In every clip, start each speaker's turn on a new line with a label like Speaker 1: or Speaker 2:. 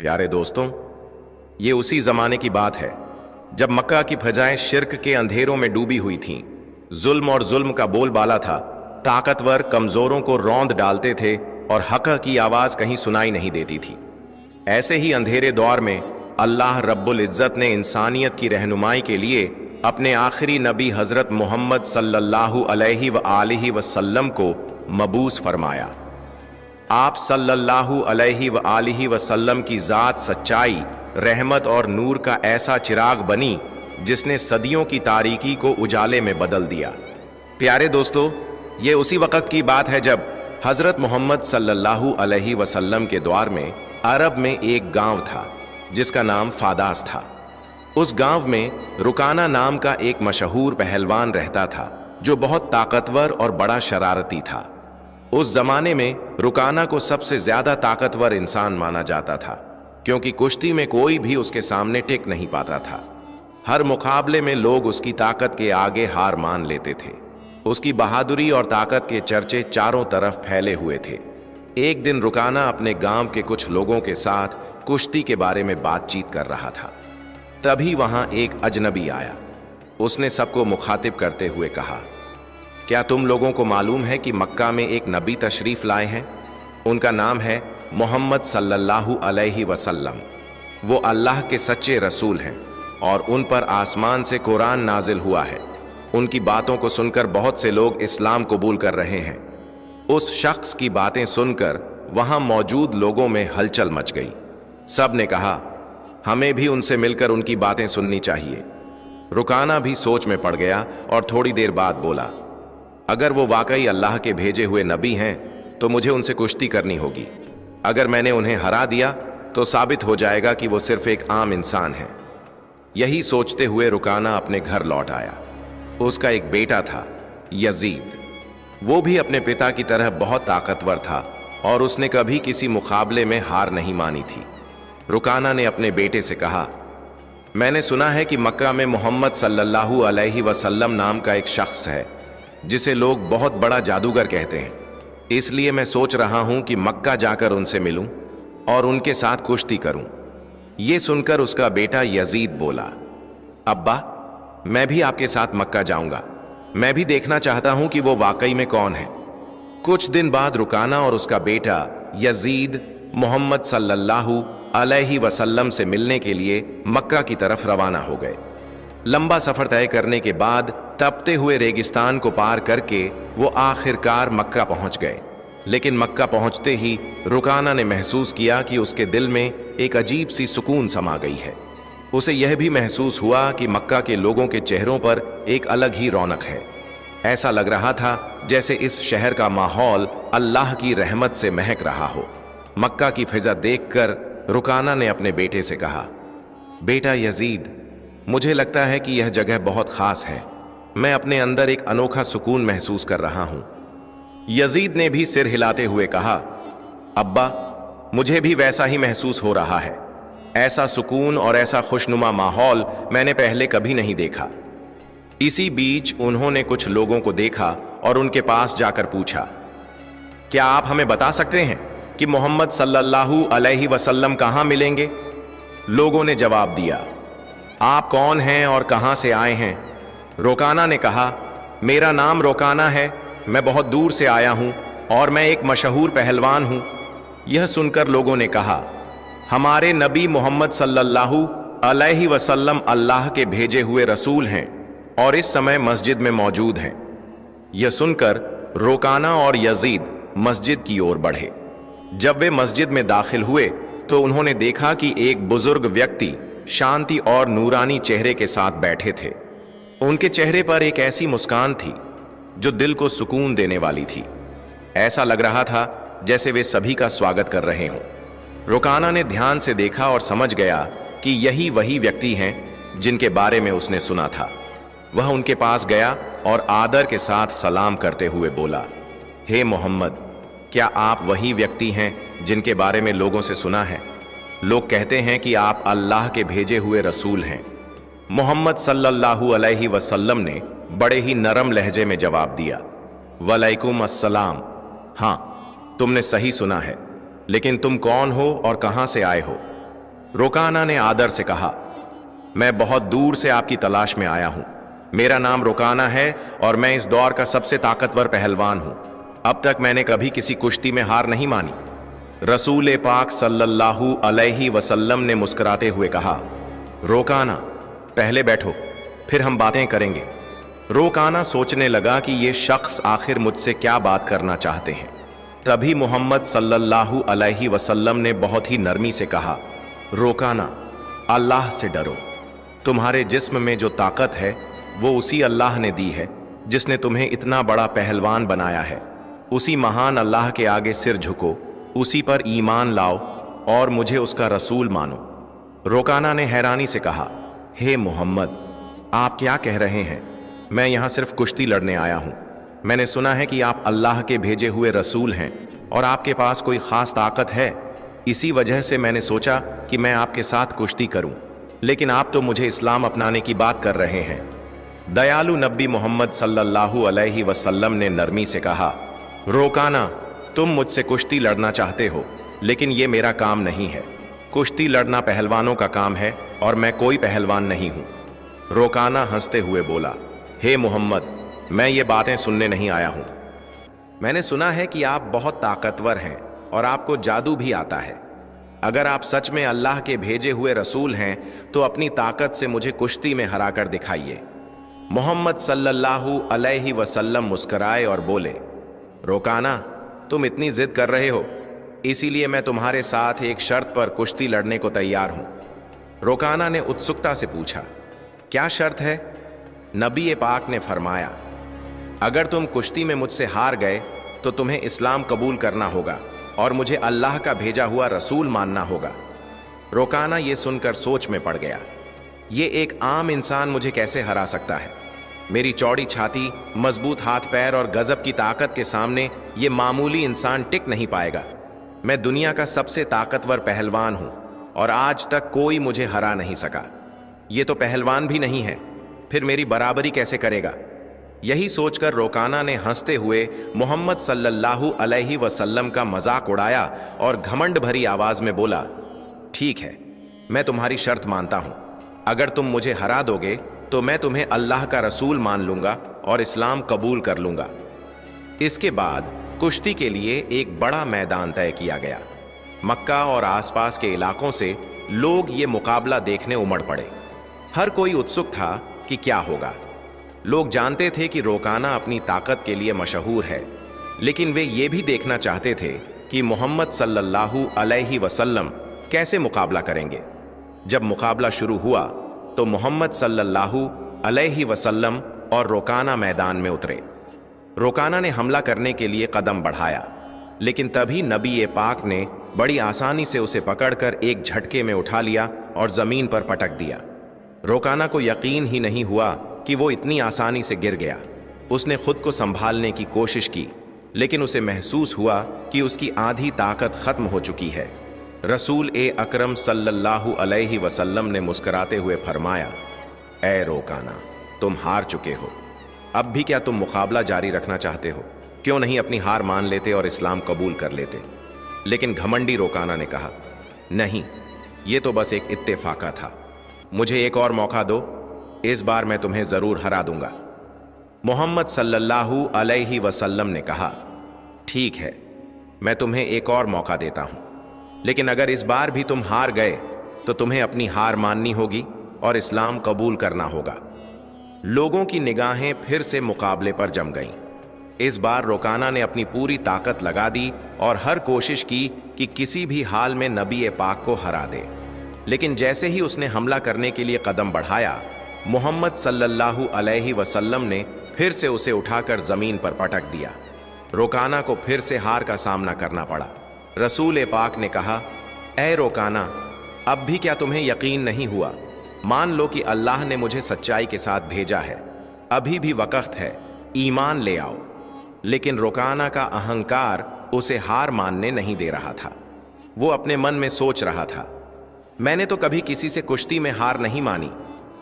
Speaker 1: प्यारे दोस्तों, ये उसी जमाने की बात है जब मक्का की फजाएं शिर्क के अंधेरों में डूबी हुई थीं। जुल्म और जुल्म का बोलबाला था। ताकतवर कमजोरों को रौंद डालते थे और हक की आवाज कहीं सुनाई नहीं देती थी। ऐसे ही अंधेरे दौर में अल्लाह रब्बुल इज्जत ने इंसानियत की रहनुमाई के लिए अपने आखिरी नबी हजरत मोहम्मद सल्लल्लाहु अलैहि व आलिहि वसल्लम को मबूस फरमाया। आप सल्लल्लाहु अलैहि व आलिहि वसल्लम की ज़ात सच्चाई, रहमत और नूर का ऐसा चिराग बनी जिसने सदियों की तारीकी को उजाले में बदल दिया। प्यारे दोस्तों, ये उसी वक़्त की बात है जब हज़रत मोहम्मद सल्लल्लाहु अलैहि वसल्लम के द्वार में अरब में एक गांव था जिसका नाम फादास था। उस गांव में रुकाना नाम का एक मशहूर पहलवान रहता था जो बहुत ताकतवर और बड़ा शरारती था। उस जमाने में रुकाना को सबसे ज्यादा ताकतवर इंसान माना जाता था, क्योंकि कुश्ती में कोई भी उसके सामने टिक नहीं पाता था। हर मुकाबले में लोग उसकी ताकत के आगे हार मान लेते थे। उसकी बहादुरी और ताकत के चर्चे चारों तरफ फैले हुए थे। एक दिन रुकाना अपने गांव के कुछ लोगों के साथ कुश्ती के बारे में बातचीत कर रहा था। तभी वहां एक अजनबी आया। उसने सबको मुखातिब करते हुए कहा, क्या तुम लोगों को मालूम है कि मक्का में एक नबी तशरीफ लाए हैं? उनका नाम है मोहम्मद सल्लल्लाहु अलैहि वसल्लम। वो अल्लाह के सच्चे रसूल हैं और उन पर आसमान से कुरान नाजिल हुआ है। उनकी बातों को सुनकर बहुत से लोग इस्लाम कबूल कर रहे हैं। उस शख्स की बातें सुनकर वहां मौजूद लोगों में हलचल मच गई। सब ने कहा, हमें भी उनसे मिलकर उनकी बातें सुननी चाहिए। रुकाना भी सोच में पड़ गया और थोड़ी देर बाद बोला, अगर वो वाकई अल्लाह के भेजे हुए नबी हैं तो मुझे उनसे कुश्ती करनी होगी। अगर मैंने उन्हें हरा दिया तो साबित हो जाएगा कि वो सिर्फ एक आम इंसान है। यही सोचते हुए रुकाना अपने घर लौट आया। उसका एक बेटा था, यजीद। वो भी अपने पिता की तरह बहुत ताकतवर था और उसने कभी किसी मुकाबले में हार नहीं मानी थी। रुकाना ने अपने बेटे से कहा, मैंने सुना है कि मक्का में मोहम्मद सल्लल्लाहु अलैहि वसल्लम नाम का एक शख्स है जिसे लोग बहुत बड़ा जादूगर कहते हैं। इसलिए मैं सोच रहा हूं कि मक्का जाकर उनसे मिलूं और उनके साथ कुश्ती करूं। यह सुनकर उसका बेटा यजीद बोला, अब्बा, मैं भी आपके साथ मक्का जाऊंगा। मैं भी देखना चाहता हूं कि वो वाकई में कौन है। कुछ दिन बाद रुकाना और उसका बेटा यजीद मोहम्मद सल्लल्लाहु अलैहि वसल्लम से मिलने के लिए मक्का की तरफ रवाना हो गए। लंबा सफर तय करने के बाद तपते हुए रेगिस्तान को पार करके वो आखिरकार मक्का पहुंच गए। लेकिन मक्का पहुंचते ही रुकाना ने महसूस किया कि उसके दिल में एक अजीब सी सुकून समा गई है। उसे यह भी महसूस हुआ कि मक्का के लोगों के चेहरों पर एक अलग ही रौनक है। ऐसा लग रहा था जैसे इस शहर का माहौल अल्लाह की रहमत से महक रहा हो। मक्का की फिजा देखकर रुकाना ने अपने बेटे से कहा, बेटा यजीद, मुझे लगता है कि यह जगह बहुत खास है। मैं अपने अंदर एक अनोखा सुकून महसूस कर रहा हूं। यजीद ने भी सिर हिलाते हुए कहा, अब्बा, मुझे भी वैसा ही महसूस हो रहा है। ऐसा सुकून और ऐसा खुशनुमा माहौल मैंने पहले कभी नहीं देखा। इसी बीच उन्होंने कुछ लोगों को देखा और उनके पास जाकर पूछा, क्या आप हमें बता सकते हैं कि मोहम्मद सल्लल्लाहु अलैहि वसल्लम कहां मिलेंगे? लोगों ने जवाब दिया, आप कौन हैं और कहां से आए हैं? रुकाना ने कहा, मेरा नाम रुकाना है, मैं बहुत दूर से आया हूं और मैं एक मशहूर पहलवान हूं। यह सुनकर लोगों ने कहा, हमारे नबी मोहम्मद सल्लल्लाहु अलैहि वसल्लम अल्लाह के भेजे हुए रसूल हैं और इस समय मस्जिद में मौजूद हैं। यह सुनकर रुकाना और यजीद मस्जिद की ओर बढ़े। जब वे मस्जिद में दाखिल हुए तो उन्होंने देखा कि एक बुजुर्ग व्यक्ति शांति और नूरानी चेहरे के साथ बैठे थे। उनके चेहरे पर एक ऐसी मुस्कान थी जो दिल को सुकून देने वाली थी। ऐसा लग रहा था जैसे वे सभी का स्वागत कर रहे हों। रुकाना ने ध्यान से देखा और समझ गया कि यही वही व्यक्ति हैं जिनके बारे में उसने सुना था। वह उनके पास गया और आदर के साथ सलाम करते हुए बोला, हे मोहम्मद, क्या आप वही व्यक्ति हैं जिनके बारे में लोगों से सुना है? लोग कहते हैं कि आप अल्लाह के भेजे हुए रसूल हैं। मोहम्मद सल्लल्लाहु अलैहि वसल्लम ने बड़े ही नरम लहजे में जवाब दिया, वलैकुम अस्सलाम। हाँ, तुमने सही सुना है, लेकिन तुम कौन हो और कहां से आए हो? रोकाना ने आदर से कहा, मैं बहुत दूर से आपकी तलाश में आया हूं। मेरा नाम रोकाना है और मैं इस दौर का सबसे ताकतवर पहलवान हूं। अब तक मैंने कभी किसी कुश्ती में हार नहीं मानी। रसूल पाक सल्लल्लाहु अलैहि वसल्लम ने मुस्कुराते हुए कहा, रोकाना, पहले बैठो, फिर हम बातें करेंगे। रोकाना सोचने लगा कि ये शख्स आखिर मुझसे क्या बात करना चाहते हैं। तभी मोहम्मद सल्लल्लाहु अलैहि वसल्लम ने बहुत ही नरमी से कहा, रोकाना, अल्लाह से डरो। तुम्हारे जिस्म में जो ताकत है वो उसी अल्लाह ने दी है जिसने तुम्हें इतना बड़ा पहलवान बनाया है। उसी महान अल्लाह के आगे सिर झुको, उसी पर ईमान लाओ और मुझे उसका रसूल मानो। रोकाना ने हैरानी से कहा, हे मोहम्मद, आप क्या कह रहे हैं? मैं यहाँ सिर्फ कुश्ती लड़ने आया हूँ। मैंने सुना है कि आप अल्लाह के भेजे हुए रसूल हैं और आपके पास कोई खास ताकत है। इसी वजह से मैंने सोचा कि मैं आपके साथ कुश्ती करूं, लेकिन आप तो मुझे इस्लाम अपनाने की बात कर रहे हैं। दयालु नबी मोहम्मद सल्लल्लाहु अलैहि वसल्लम ने नरमी से कहा, रोकाना, तुम मुझसे कुश्ती लड़ना चाहते हो, लेकिन ये मेरा काम नहीं है। कुश्ती लड़ना पहलवानों का काम है और मैं कोई पहलवान नहीं हूं। रोकाना हंसते हुए बोला, हे मोहम्मद, मैं ये बातें सुनने नहीं आया हूं। मैंने सुना है कि आप बहुत ताकतवर हैं और आपको जादू भी आता है। अगर आप सच में अल्लाह के भेजे हुए रसूल हैं तो अपनी ताकत से मुझे कुश्ती में हराकर दिखाइए। मोहम्मद सल्लल्लाहु अलैहि वसल्लम मुस्कुराए और बोले, रोकाना, तुम इतनी जिद कर रहे हो, इसीलिए मैं तुम्हारे साथ एक शर्त पर कुश्ती लड़ने को तैयार हूं। रोकाना ने उत्सुकता से पूछा, क्या शर्त है? नबी पाक ने फरमाया, अगर तुम कुश्ती में मुझसे हार गए तो तुम्हें इस्लाम कबूल करना होगा और मुझे अल्लाह का भेजा हुआ रसूल मानना होगा। रोकाना ये सुनकर सोच में पड़ गया। ये एक आम इंसान मुझे कैसे हरा सकता है? मेरी चौड़ी छाती, मजबूत हाथ पैर और गजब की ताकत के सामने ये मामूली इंसान टिक नहीं पाएगा। मैं दुनिया का सबसे ताकतवर पहलवान हूं और आज तक कोई मुझे हरा नहीं सका। ये तो पहलवान भी नहीं है, फिर मेरी बराबरी कैसे करेगा? यही सोचकर रोकाना ने हंसते हुए मोहम्मद सल्लल्लाहु अलैहि वसल्लम का मजाक उड़ाया और घमंड भरी आवाज में बोला, ठीक है, मैं तुम्हारी शर्त मानता हूं। अगर तुम मुझे हरा दोगे तो मैं तुम्हें अल्लाह का रसूल मान लूंगा और इस्लाम कबूल कर लूंगा। इसके बाद कुश्ती के लिए एक बड़ा मैदान तय किया गया। मक्का और आसपास के इलाकों से लोग ये मुकाबला देखने उमड़ पड़े। हर कोई उत्सुक था कि क्या होगा। लोग जानते थे कि रोकाना अपनी ताकत के लिए मशहूर है, लेकिन वे ये भी देखना चाहते थे कि मोहम्मद सल्लल्लाहु अलैहि वसल्लम कैसे मुकाबला करेंगे। जब मुकाबला शुरू हुआ तो मोहम्मद सल्लल्लाहु अलैहि वसल्लम और रोकाना मैदान में उतरे। रोकाना ने हमला करने के लिए कदम बढ़ाया, लेकिन तभी नबी पाक ने बड़ी आसानी से उसे पकड़कर एक झटके में उठा लिया और जमीन पर पटक दिया। रोकाना को यकीन ही नहीं हुआ कि वो इतनी आसानी से गिर गया। उसने खुद को संभालने की कोशिश की, लेकिन उसे महसूस हुआ कि उसकी आधी ताकत खत्म हो चुकी है। रसूल अकरम सल्लल्लाहु अलैहि वसल्लम ने मुस्कुराते हुए फरमाया, ए रोकाना, तुम हार चुके हो। अब भी क्या तुम मुकाबला जारी रखना चाहते हो? क्यों नहीं अपनी हार मान लेते और इस्लाम कबूल कर लेते? लेकिन घमंडी रोकाना ने कहा, नहीं, ये तो बस एक इत्तेफाका था। मुझे एक और मौका दो, इस बार मैं तुम्हें जरूर हरा दूंगा। मोहम्मद सल्लल्लाहु अलैहि वसल्लम ने कहा, ठीक है, मैं तुम्हें एक और मौका देता हूं, लेकिन अगर इस बार भी तुम हार गए तो तुम्हें अपनी हार माननी होगी और इस्लाम कबूल करना होगा। लोगों की निगाहें फिर से मुकाबले पर जम गईं। इस बार रोकाना ने अपनी पूरी ताकत लगा दी और हर कोशिश की कि किसी भी हाल में नबी पाक को हरा दे। लेकिन जैसे ही उसने हमला करने के लिए कदम बढ़ाया, मोहम्मद सल्लल्लाहु अलैहि वसल्लम ने फिर से उसे उठाकर जमीन पर पटक दिया। रोकाना को फिर से हार का सामना करना पड़ा। रसूल पाक ने कहा, ए रोकाना, अब भी क्या तुम्हें यकीन नहीं हुआ? मान लो कि अल्लाह ने मुझे सच्चाई के साथ भेजा है, अभी भी वक्त है, ईमान ले आओ। लेकिन रोकाना का अहंकार उसे हार मानने नहीं दे रहा था। वो अपने मन में सोच रहा था, मैंने तो कभी किसी से कुश्ती में हार नहीं मानी,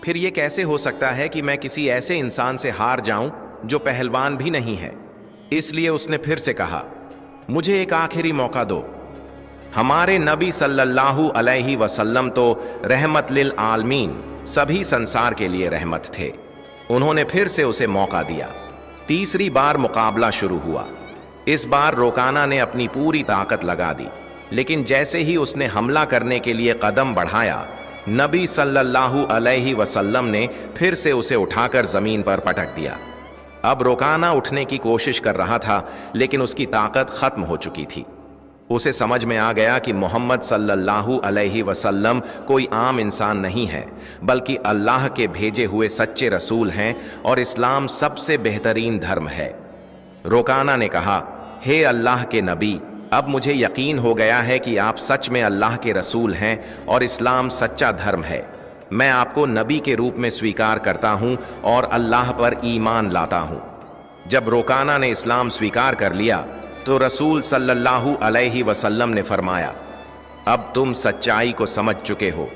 Speaker 1: फिर ये कैसे हो सकता है कि मैं किसी ऐसे इंसान से हार जाऊं जो पहलवान भी नहीं है। इसलिए उसने फिर से कहा, मुझे एक आखिरी मौका दो। हमारे नबी सल्लल्लाहु अलैहि वसल्लम तो रहमत लिल आलमीन, सभी संसार के लिए रहमत थे। उन्होंने फिर से उसे मौका दिया। तीसरी बार मुकाबला शुरू हुआ। इस बार रोकाना ने अपनी पूरी ताकत लगा दी, लेकिन जैसे ही उसने हमला करने के लिए कदम बढ़ाया, नबी सल्लल्लाहु अलैहि वसल्लम ने फिर से उसे उठाकर जमीन पर पटक दिया। अब रोकाना उठने की कोशिश कर रहा था, लेकिन उसकी ताकत खत्म हो चुकी थी। उसे समझ में आ गया कि मोहम्मद सल्लल्लाहु अलैहि वसल्लम कोई आम इंसान नहीं है, बल्कि अल्लाह के भेजे हुए सच्चे रसूल हैं और इस्लाम सबसे बेहतरीन धर्म है। रोकाना ने कहा, हे अल्लाह के नबी, अब मुझे यकीन हो गया है कि आप सच में अल्लाह के रसूल हैं और इस्लाम सच्चा धर्म है। मैं आपको नबी के रूप में स्वीकार करता हूं और अल्लाह पर ईमान लाता हूं। जब रोकाना ने इस्लाम स्वीकार कर लिया तो रसूल सल्लल्लाहु अलैहि वसल्लम ने फरमाया, अब तुम सच्चाई को समझ चुके हो।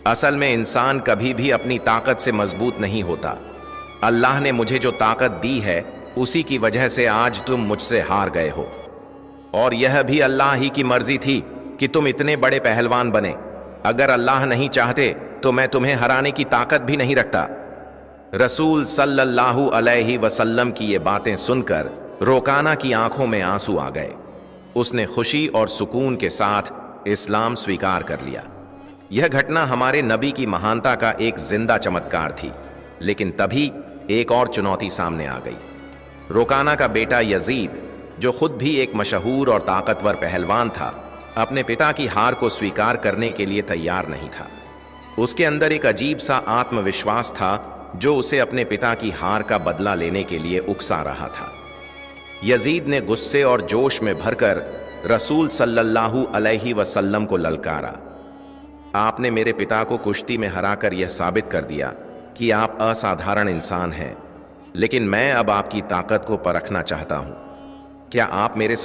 Speaker 1: असल में इंसान कभी भी अपनी ताकत से मजबूत नहीं होता। अल्लाह ने मुझे जो ताकत दी है, उसी की वजह से आज तुम मुझसे हार गए हो, और यह भी अल्लाह ही की मर्जी थी कि तुम इतने बड़े पहलवान बने। अगर अल्लाह नहीं चाहते तो मैं तुम्हें हराने की ताकत भी नहीं रखता। रसूल सल्लल्लाहु अलैहि वसल्लम की ये बातें सुनकर रोकाना की आंखों में आंसू आ गए। उसने खुशी और सुकून के साथ इस्लाम स्वीकार कर लिया। यह घटना हमारे नबी की महानता का एक जिंदा चमत्कार थी। लेकिन तभी एक और चुनौती सामने आ गई। रोकाना का बेटा यजीद, जो खुद भी एक मशहूर और ताकतवर पहलवान था, अपने पिता की हार को स्वीकार करने के लिए तैयार नहीं था। उसके अंदर एक अजीब सा आत्मविश्वास था जो उसे अपने पिता की हार का बदला लेने के लिए उकसा रहा था। यजीद ने गुस्से और जोश में भरकर रसूल सल्लल्लाहु अलैहि वसल्लम को ललकारा, आपने मेरे पिता को कुश्ती में हराकर यह साबित कर दिया कि आप असाधारण इंसान हैं, लेकिन मैं अब आपकी ताकत को परखना चाहता हूं। क्या आप मेरे